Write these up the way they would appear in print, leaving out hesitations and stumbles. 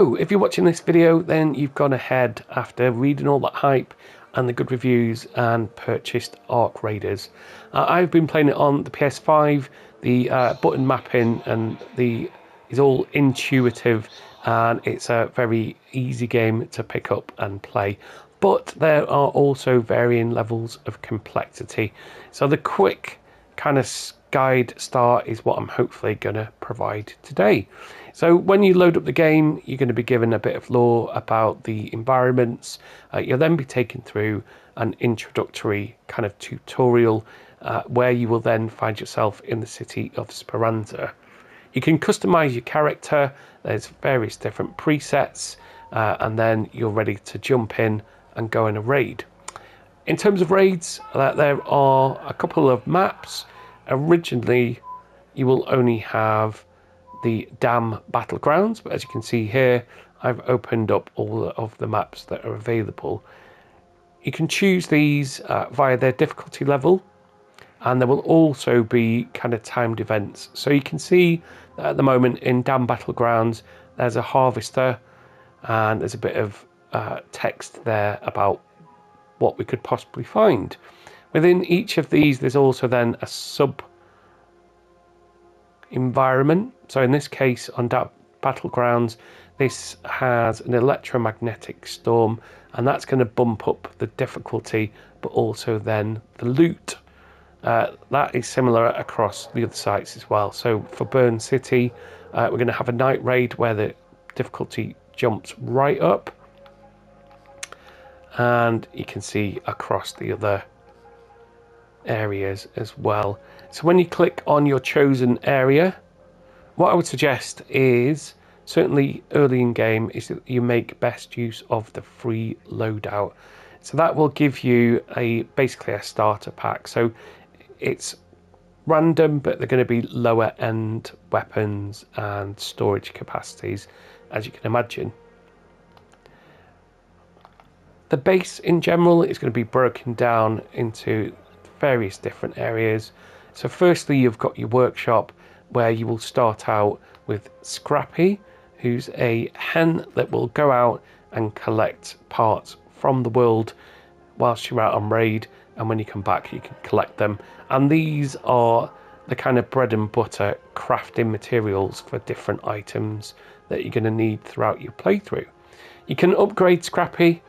If you're watching this video, then you've gone ahead after reading all that hype and the good reviews and purchased Ark Raiders. I've been playing it on the PS5. The button mapping and is all intuitive, and it's a very easy game to pick up and play. But there are also varying levels of complexity. So the quick kind of guide start is what I'm hopefully going to provide today. So when you load up the game, you're going to be given a bit of lore about the environments. You'll then be taken through an introductory kind of tutorial where you will then find yourself in the city of Speranza. You can customize your character. There's various different presets, and then you're ready to jump in and go in a raid. In terms of raids, there are a couple of maps. Originally, you will only have the Dam Battlegrounds, but as you can see here, I've opened up all of the maps that are available. You can choose these via their difficulty level, and there will also be kind of timed events. So you can see that at the moment in Dam Battlegrounds, there's a harvester, and there's a bit of text there about what we could possibly find. Within each of these, there's also then a sub environment. So in this case, on Battlegrounds, this has an electromagnetic storm, and that's going to bump up the difficulty, but also then the loot. That is similar across the other sites as well. So for Burn City, we're going to have a night raid where the difficulty jumps right up, and you can see across the other areas as well. So when you click on your chosen area, what I would suggest is, certainly early in game, is that you make best use of the free loadout. So that will give you basically a starter pack. So it's random, but they're going to be lower end weapons and storage capacities, as you can imagine. The base in general is going to be broken down into various different areas. So firstly, you've got your workshop, where you will start out with Scrappy, who's a hen that will go out and collect parts from the world whilst you're out on raid, and when you come back you can collect them. And these are the kind of bread and butter crafting materials for different items that you're going to need throughout your playthrough. You can upgrade Scrappy.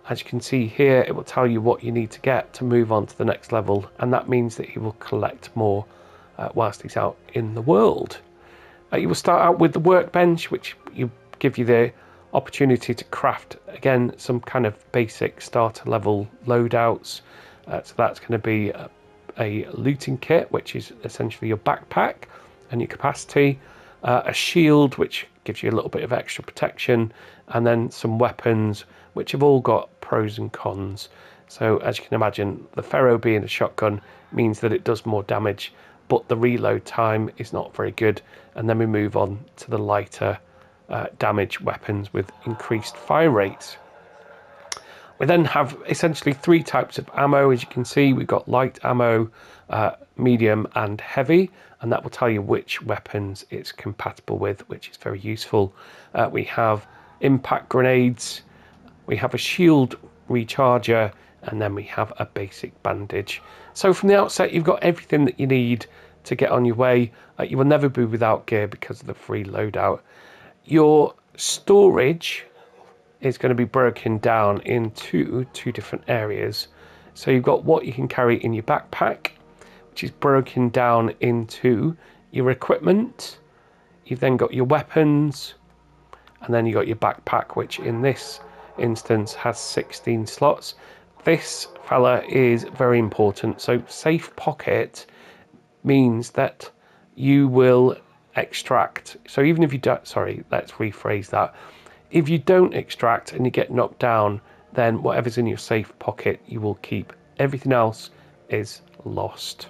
As you can see here, it will tell you what you need to get to move on to the next level, and that means that he will collect more whilst he's out in the world. You will start out with the workbench, which will give you the opportunity to craft, again, some kind of basic starter level loadouts. So that's going to be a looting kit, which is essentially your backpack and your capacity, a shield, which gives you a little bit of extra protection, and then some weapons, which have all got pros and cons. So as you can imagine, the Ferro being a shotgun means that it does more damage, but the reload time is not very good. And then we move on to the lighter damage weapons with increased fire rates. We then have essentially three types of ammo. As you can see, we've got light ammo, medium and heavy, and that will tell you which weapons it's compatible with, which is very useful. We have impact grenades, we have a shield recharger, and then we have a basic bandage. So from the outset, you've got everything that you need to get on your way. You will never be without gear because of the free loadout. Your storage is going to be broken down into two different areas. So you've got what you can carry in your backpack, which is broken down into your equipment. You've then got your weapons, and then you got your backpack, which in this instance has 16 slots. This fella is very important. So safe pocket means that you will extract. So even if you don't, sorry, let's rephrase that. If you don't extract and you get knocked down, then whatever's in your safe pocket you will keep. Everything else is lost.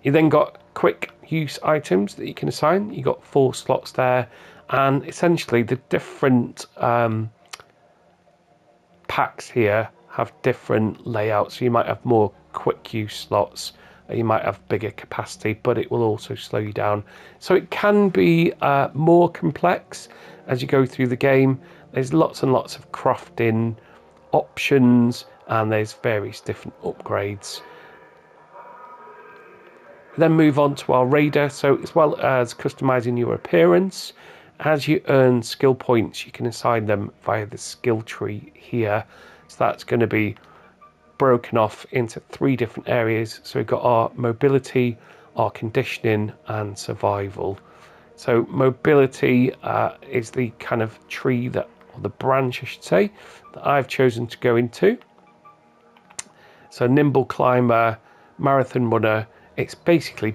You then got quick use items that you can assign. You got 4 slots there, and essentially the different packs here have different layouts. So you might have more quick use slots You might have bigger capacity, but it will also slow you down. So it can be more complex as you go through the game. There's lots and lots of crafting options, and there's various different upgrades. We then move on to our raider. So as well as customizing your appearance, as you earn skill points, you can assign them via the skill tree here. So that's going to be broken off into 3 different areas. So we've got our mobility, our conditioning, and survival. So mobility is the kind of tree that, or the branch I should say, that I've chosen to go into. So nimble climber, marathon runner, it's basically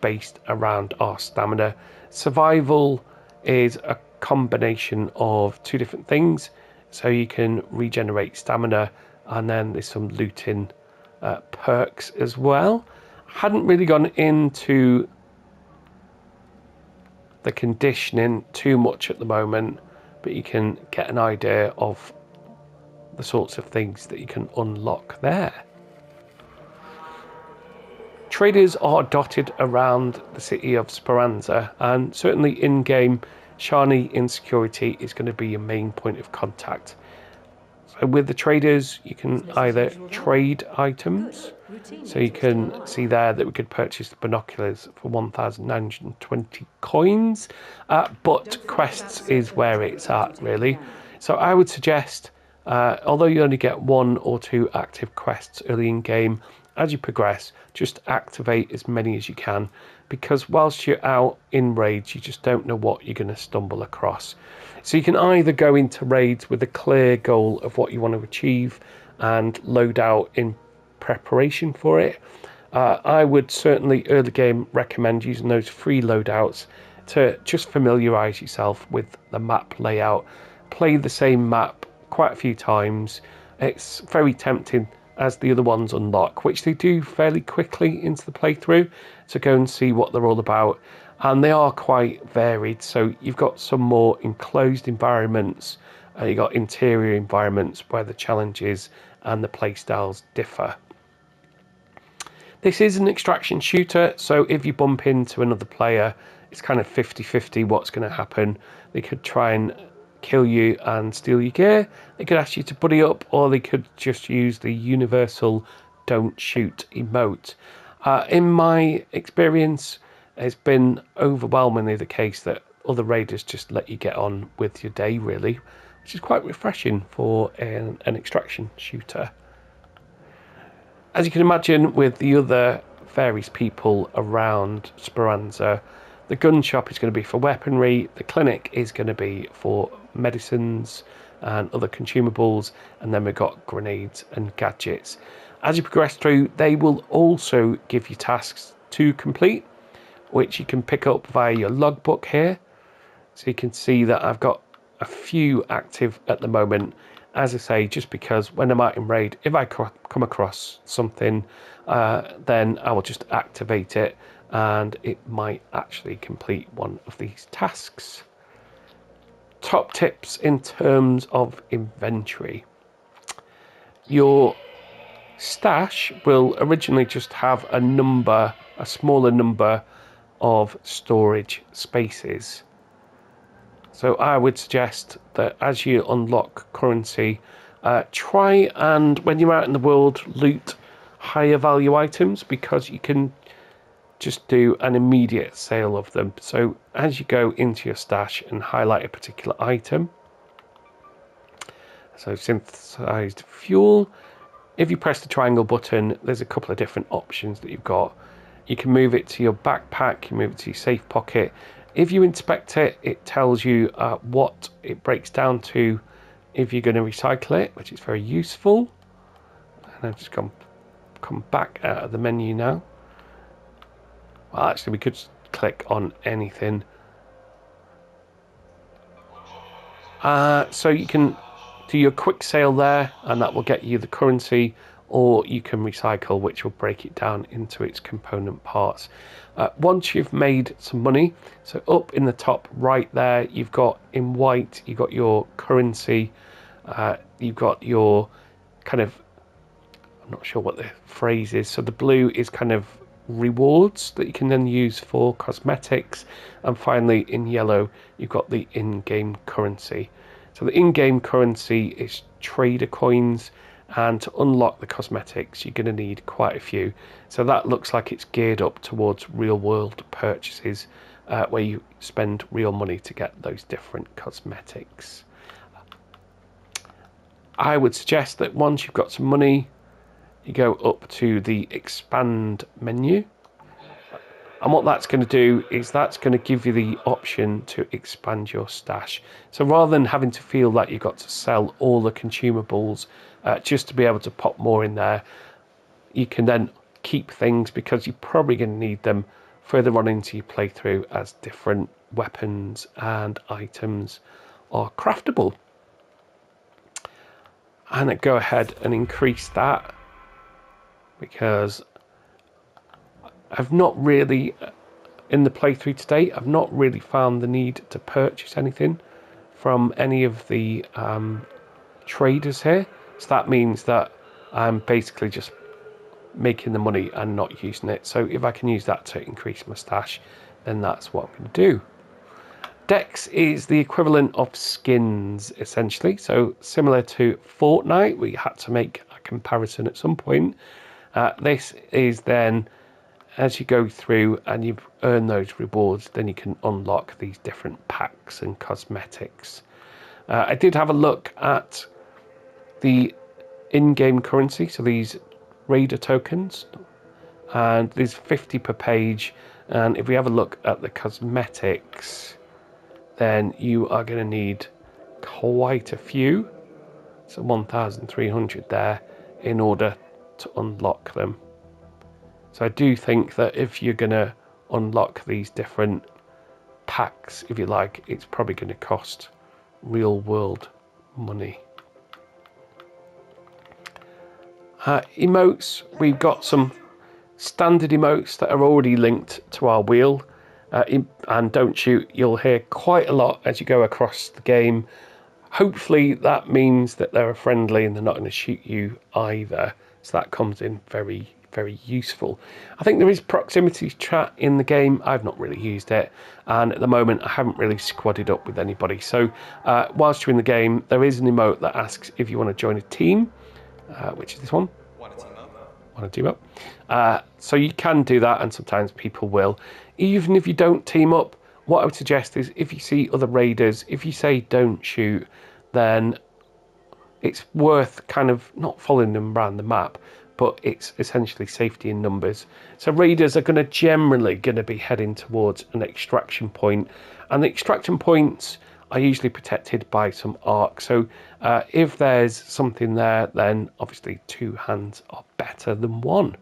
based around our stamina. Survival is a combination of 2 different things. So you can regenerate stamina, and then there's some looting perks as well. Hadn't really gone into the conditioning too much at the moment, but you can get an idea of the sorts of things that you can unlock there. Traders are dotted around the city of Speranza, and certainly in-game, Shani Insecurity is going to be your main point of contact. So with the traders, you can either trade items. So you can see there that we could purchase the binoculars for 1,920 coins, but quests is where it's at really. So I would suggest, although you only get 1 or 2 active quests early in game, as you progress, just activate as many as you can, because whilst you're out in raids, you just don't know what you're going to stumble across. So you can either go into raids with a clear goal of what you want to achieve and load out in preparation for it. I would certainly early game recommend using those free loadouts to just familiarize yourself with the map layout. Play the same map quite a few times. It's very tempting as the other ones unlock, which they do fairly quickly into the playthrough, so go and see what they're all about. And they are quite varied, so you've got some more enclosed environments, you've got interior environments where the challenges and the playstyles differ. This is an extraction shooter, so if you bump into another player, it's kind of 50-50 what's going to happen. They could try and kill you and steal your gear, they could ask you to buddy up, or they could just use the universal don't shoot emote. In my experience, it's been overwhelmingly the case that other raiders just let you get on with your day really, which is quite refreshing for an extraction shooter. As you can imagine, with the other various people around Speranza, the gun shop is going to be for weaponry, the clinic is going to be for medicines and other consumables, and then we've got grenades and gadgets. As you progress through, they will also give you tasks to complete, which you can pick up via your logbook here. So you can see that I've got a few active at the moment. As I say, just because when I'm out in raid, if I come across something, then I will just activate it, and it might actually complete one of these tasks. Top tips in terms of inventory. Your stash will originally just have a smaller number of storage spaces. So I would suggest that as you unlock currency, try and, when you're out in the world, loot higher value items, because you can just do an immediate sale of them. So as you go into your stash and highlight a particular item, so synthesized fuel, if you press the triangle button, there's a couple of different options that you've got. You can move it to your backpack, you move it to your safe pocket. If you inspect it, it tells you what it breaks down to if you're going to recycle it, which is very useful. And I've just come back out of the menu now. Well, actually, we could click on anything. So you can do your quick sale there, and that will get you the currency, or you can recycle, which will break it down into its component parts. Once you've made some money, so up in the top right there, you've got in white, you've got your currency, you've got your kind of, I'm not sure what the phrase is, so the blue is kind of rewards that you can then use for cosmetics, and finally in yellow you've got the in-game currency. So the in-game currency is trader coins, and to unlock the cosmetics you're going to need quite a few. So that looks like it's geared up towards real world purchases, where you spend real money to get those different cosmetics. I would suggest that once you've got some money, you go up to the expand menu, and what that's going to do is that's going to give you the option to expand your stash. So rather than having to feel like you've got to sell all the consumables just to be able to pop more in there, you can then keep things because you're probably going to need them further on into your playthrough as different weapons and items are craftable. And then go ahead and increase that, because I've not really, in the playthrough today, I've not really found the need to purchase anything from any of the traders here. So that means that I'm basically just making the money and not using it. So if I can use that to increase my stash, then that's what I'm going to do. Dex is the equivalent of skins, essentially. So similar to Fortnite, we had to make a comparison at some point. This is then, as you go through and you earn those rewards, then you can unlock these different packs and cosmetics. I did have a look at the in-game currency, so these raider tokens, and there's 50 per page, and if we have a look at the cosmetics, then you are going to need quite a few, so 1,300 there, in order to unlock them. So I do think that if you're going to unlock these different packs, if you like, it's probably going to cost real world money. Emotes, we've got some standard emotes that are already linked to our wheel. And don't shoot, you'll hear quite a lot as you go across the game. Hopefully that means that they're friendly and they're not going to shoot you either. So that comes in very, very useful. I think there is proximity chat in the game. I've not really used it, and at the moment I haven't really squadded up with anybody. So whilst you're in the game, there is an emote that asks if you want to join a team, which is this one. Want to team up? So you can do that, and sometimes people will. Even if you don't team up, what I would suggest is if you see other raiders, if you say don't shoot, then it's worth kind of not following them around the map, but it's essentially safety in numbers. So raiders are generally going to be heading towards an extraction point, and the extraction points are usually protected by some arc. So if there's something there, then obviously two hands are better than one.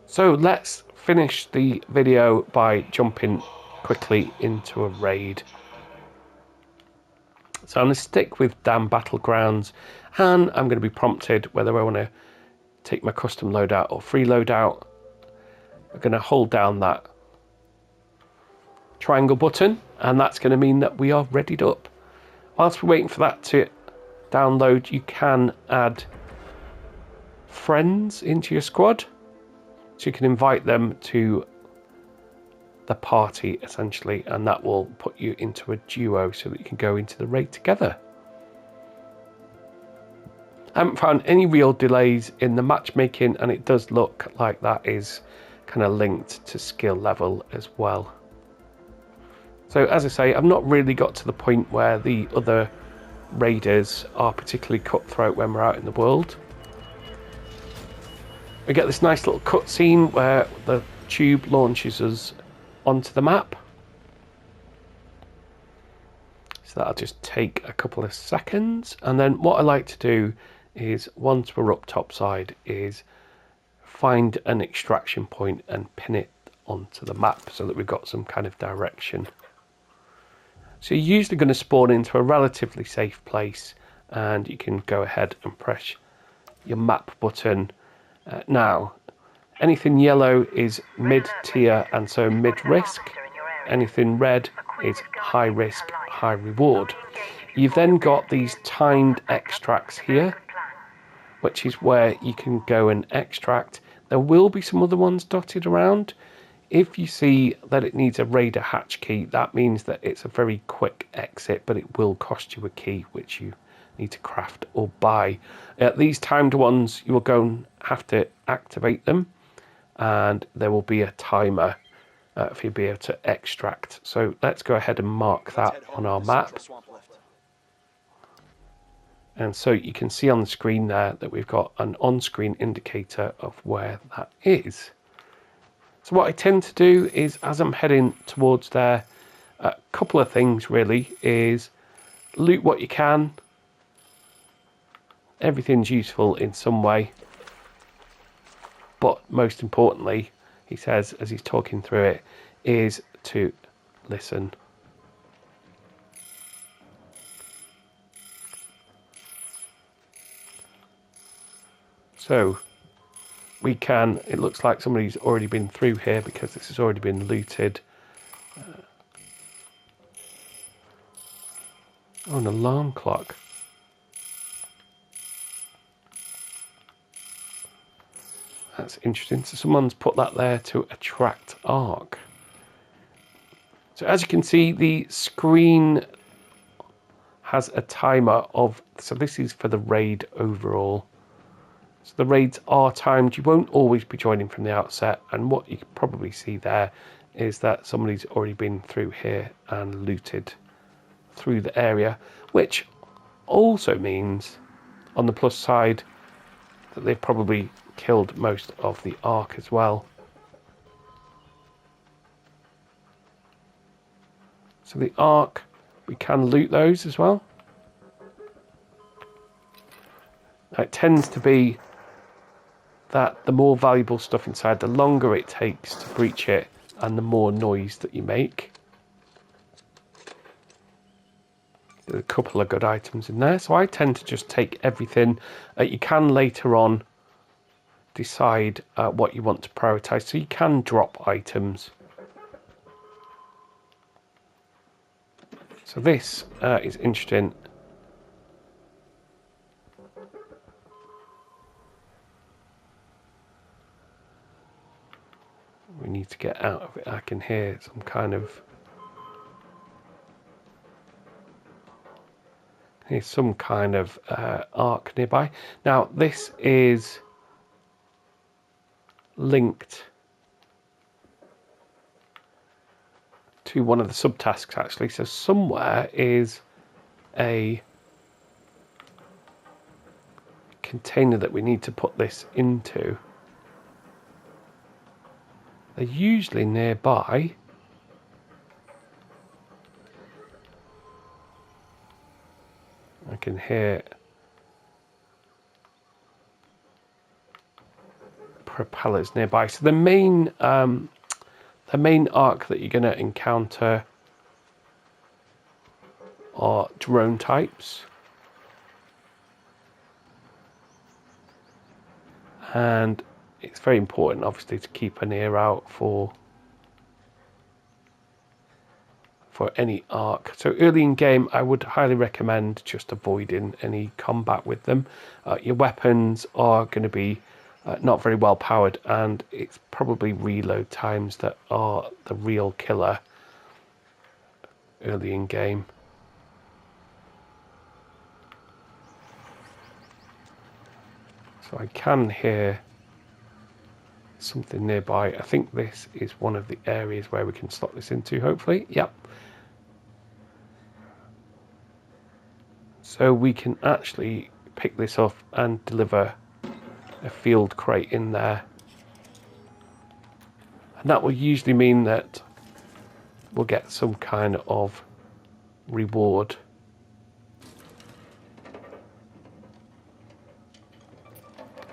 So let's finish the video by jumping quickly into a raid. So I'm going to stick with Dam Battlegrounds, and I'm going to be prompted whether I want to take my custom loadout or free loadout. I'm going to hold down that triangle button, and that's going to mean that we are readied up. Whilst we're waiting for that to download, you can add friends into your squad. So you can invite them to the party, essentially, and that will put you into a duo so that you can go into the raid together. I haven't found any real delays in the matchmaking, and it does look like that is kind of linked to skill level as well. So as I say, I've not really got to the point where the other raiders are particularly cutthroat when we're out in the world. We get this nice little cutscene where the tube launches us onto the map. So that'll just take a couple of seconds. And then what I like to do is, once we're up topside, is find an extraction point and pin it onto the map so that we've got some kind of direction. So you're usually going to spawn into a relatively safe place, and you can go ahead and press your map button. Now, anything yellow is mid-tier and so mid-risk. Anything red is high-risk, high-reward. You've then got these timed extracts here, which is where you can go and extract. There will be some other ones dotted around. If you see that it needs a raider hatch key, that means that it's a very quick exit, but it will cost you a key, which you need to craft or buy. These timed ones, you will go and have to activate them, and there will be a timer for you to be able to extract. So let's go ahead and mark that on our map. And so you can see on the screen there that we've got an on-screen indicator of where that is. So what I tend to do is, as I'm heading towards there, a couple of things really is loot what you can. Everything's useful in some way. But most importantly, he says, as he's talking through it, is to listen. So we can, it looks like somebody's already been through here because this has already been looted. Oh, an alarm clock. That's interesting. So someone's put that there to attract arc. So as you can see, the screen has a timer of, so this is for the raid overall. So the raids are timed. You won't always be joining from the outset. And what you can probably see there is that somebody's already been through here and looted through the area, which also means, on the plus side, that they've probably killed most of the arc as well. So the arc, we can loot those as well. It tends to be that the more valuable stuff inside, the longer it takes to breach it and the more noise that you make. There's a couple of good items in there, so I tend to just take everything. You can later on decide what you want to prioritize, so you can drop items. So this is interesting. We need to get out of it. I can hear some kind of, arc nearby. Now this is linked to one of the subtasks actually. So somewhere is a container that we need to put this into. They're usually nearby. I can hear propellers nearby. So the main arc that you're going to encounter are drone types, and it's very important, obviously, to keep an ear out for any arc. So early in game, I would highly recommend just avoiding any combat with them. Your weapons are going to be not very well powered, and it's probably reload times that are the real killer early in game. So I can hear something nearby. I think this is one of the areas where we can slot this into, hopefully. Yep. So we can actually pick this up and deliver a field crate in there. And that will usually mean that we'll get some kind of reward.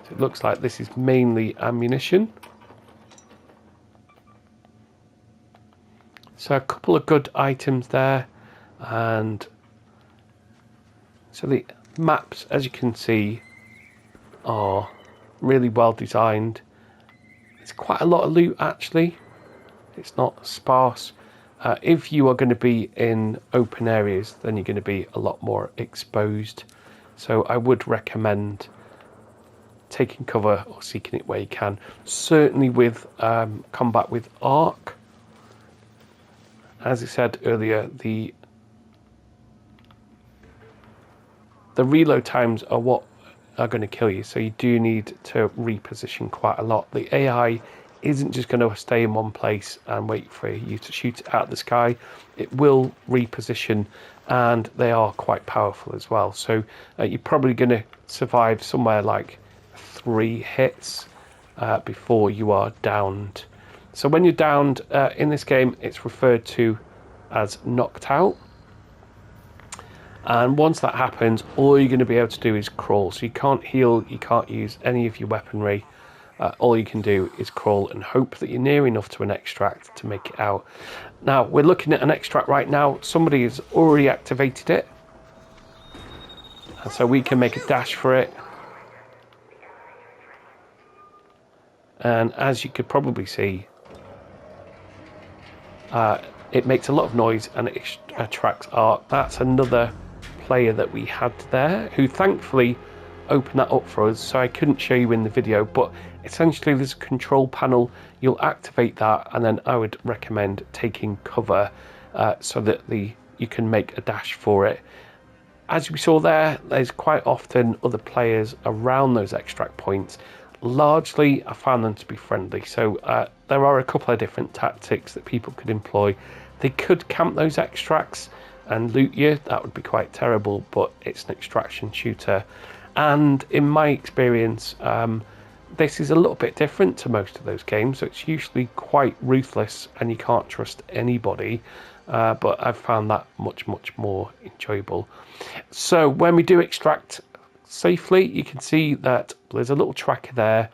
So it looks like this is mainly ammunition. So a couple of good items there, and so the maps, as you can see, are really well designed. It's quite a lot of loot actually. It's not sparse. If you are going to be in open areas, then you're going to be a lot more exposed. So I would recommend taking cover or seeking it where you can. Certainly with combat with arc, as I said earlier, the reload times are what are going to kill you, so you do need to reposition quite a lot. The AI isn't just going to stay in one place and wait for you to shoot it out of the sky. It will reposition, and they are quite powerful as well. So you're probably going to survive somewhere like 3 hits before you are downed. So when you're downed in this game, it's referred to as knocked out. And once that happens, all you're going to be able to do is crawl. So you can't heal, you can't use any of your weaponry. All you can do is crawl and hope that you're near enough to an extract to make it out. Now, we're looking at an extract right now. Somebody has already activated it. And so we can make a dash for it. And as you could probably see, it makes a lot of noise and it attracts arc. That's another player that we had there who thankfully opened that up for us, so I couldn't show you in the video, but essentially there's a control panel. You'll activate that, and then I would recommend taking cover so that you can make a dash for it. As we saw there's quite often other players around those extract points. Largely I found them to be friendly, so there are a couple of different tactics that people could employ. They could camp those extracts and loot you. That would be quite terrible, but it's an extraction shooter, and in my experience this is a little bit different to most of those games. So it's usually quite ruthless and you can't trust anybody, but I've found that much more enjoyable. So when we do extract safely, you can see that there's a little tracker there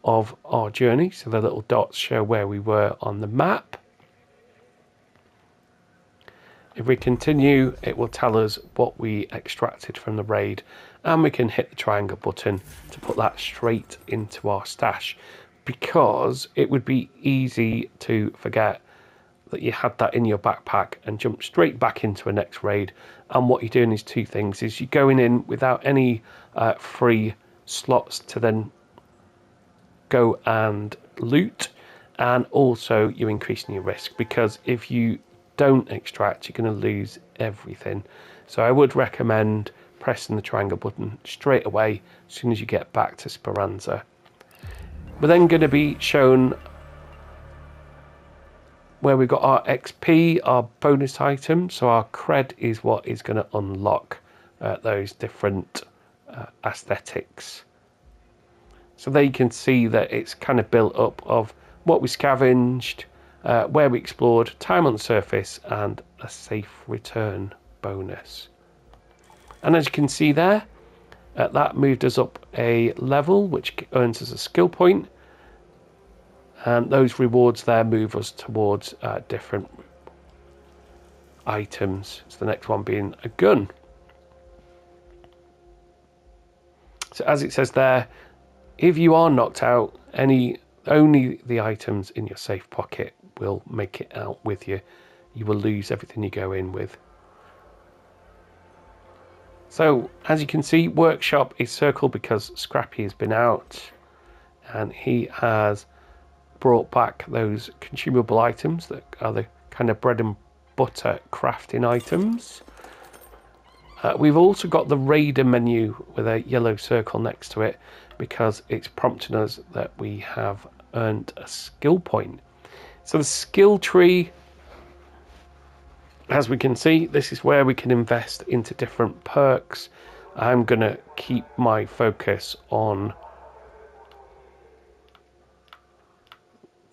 of our journey, so the little dots show where we were on the map. If we continue, it will tell us what we extracted from the raid, and we can hit the triangle button to put that straight into our stash, because it would be easy to forget that you had that in your backpack and jump straight back into a next raid. And what you're doing is two things: is you're going in without any free slots to then go and loot, and also you're increasing your risk, because if you don't extract, you're going to lose everything. So I would recommend pressing the triangle button straight away as soon as you get back to Speranza. We're then going to be shown where we've got our XP, our bonus items. So our cred is what is going to unlock those different aesthetics. So there you can see that it's kind of built up of what we scavenged, where we explored, time on the surface, and a safe return bonus. And as you can see there, that moved us up a level, which earns us a skill point. And those rewards there move us towards different items. So the next one being a gun. So as it says there, if you are knocked out, only the items in your safe pocket will make it out with you. You will lose everything you go in with. So as you can see, workshop is circled because Scrappy has been out, and he has brought back those consumable items that are the kind of bread and butter crafting items. We've also got the Raider menu with a yellow circle next to it, because it's prompting us that we have earned a skill point. So the skill tree, as we can see, this is where we can invest into different perks. I'm going to keep my focus on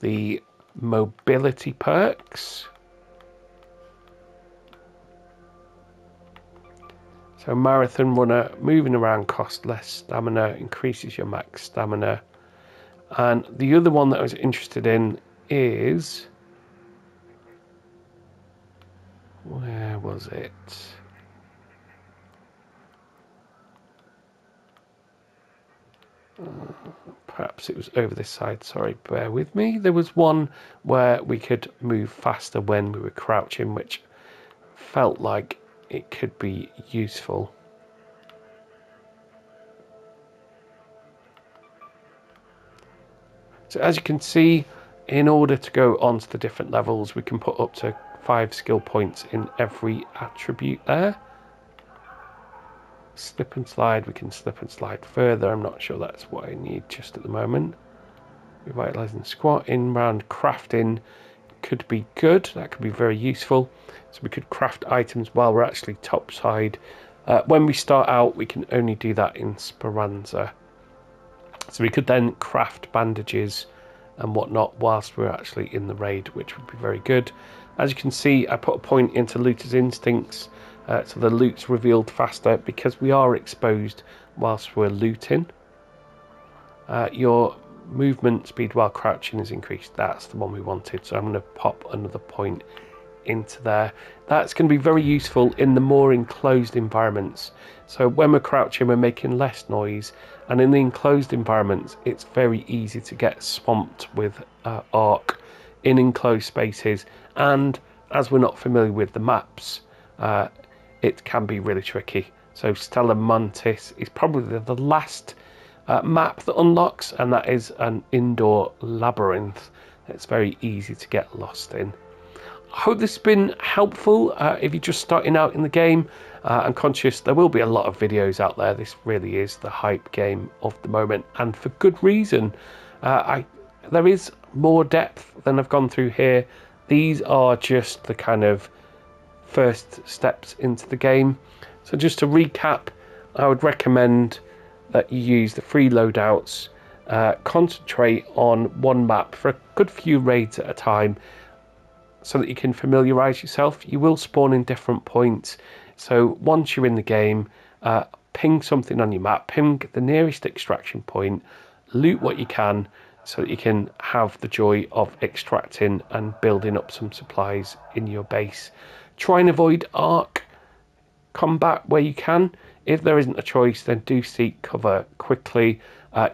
the mobility perks. So marathon runner, moving around costs less stamina, increases your max stamina. And the other one that I was interested in is, where was it? Perhaps it was over this side, sorry, bear with me. There was one where we could move faster when we were crouching, which felt like it could be useful. So as you can see, in order to go onto the different levels, we can put up to 5 skill points in every attribute there. Slip and slide, we can slip and slide further. I'm not sure that's what I need just at the moment. Revitalizing squatting, round crafting could be good. That could be very useful. So we could craft items while we're actually topside. When we start out, we can only do that in Speranza. So we could then craft bandages and whatnot whilst we're actually in the raid, which would be very good. As you can see, I put a point into Looter's Instincts, so the loot's revealed faster because we are exposed whilst we're looting. Your movement speed while crouching is increased. That's the one we wanted, so I'm going to pop another point into there. That's going to be very useful in the more enclosed environments. So when we're crouching, we're making less noise, and in the enclosed environments, it's very easy to get swamped with arc in enclosed spaces. And as we're not familiar with the maps, it can be really tricky. So Stellar Mantis is probably the last map that unlocks, and that is an indoor labyrinth. It's very easy to get lost in. I hope this has been helpful. If you're just starting out in the game, I'm conscious there will be a lot of videos out there. This really is the hype game of the moment, and for good reason. There is more depth than I've gone through here. These are just the kind of first steps into the game. So just to recap, I would recommend that you use the free loadouts, concentrate on one map for a good few raids at a time so that you can familiarise yourself. You will spawn in different points, so once you're in the game, ping something on your map, ping the nearest extraction point, loot what you can so that you can have the joy of extracting and building up some supplies in your base. Try and avoid arc combat where you can. If there isn't a choice, then do seek cover quickly.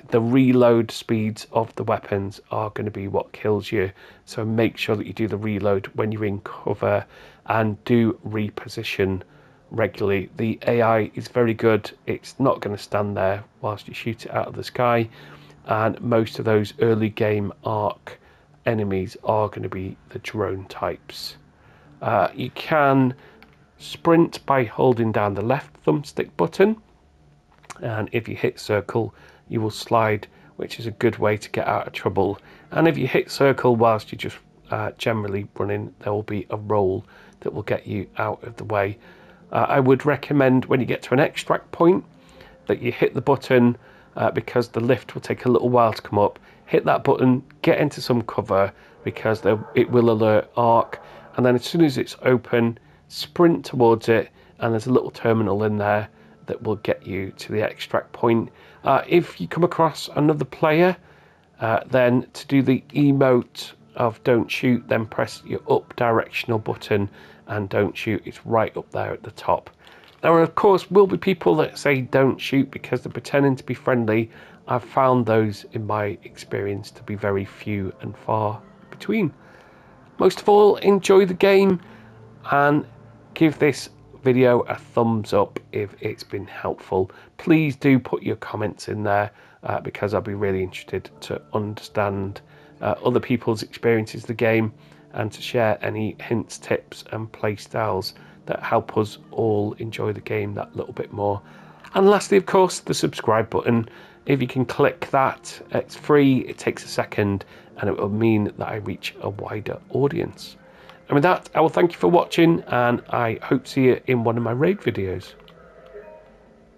The reload speeds of the weapons are going to be what kills you, so make sure that you do the reload when you're in cover, and do reposition regularly. The AI is very good. It's not going to stand there whilst you shoot it out of the sky, and most of those early game arc enemies are going to be the drone types. You can sprint by holding down the left thumbstick button, and if you hit circle you will slide, which is a good way to get out of trouble. And if you hit circle whilst you're just generally running, there will be a roll that will get you out of the way. I would recommend when you get to an extract point that you hit the button, because the lift will take a little while to come up. Hit that button, get into some cover, because it will alert arc, and then as soon as it's open, sprint towards it, and there's a little terminal in there that will get you to the extract point. If you come across another player, then to do the emote of don't shoot, then press your up directional button and don't shoot. It's right up there at the top. There of course will be people that say don't shoot because they're pretending to be friendly. I've found those in my experience to be very few and far between. Most of all, enjoy the game and give this video a thumbs up if it's been helpful. Please do put your comments in there, because I'll be really interested to understand other people's experiences of the game, and to share any hints, tips and play styles that help us all enjoy the game that little bit more. And lastly, of course, the subscribe button. If you can click that, it's free, it takes a second, and it will mean that I reach a wider audience. And with that, I will thank you for watching, and I hope to see you in one of my raid videos.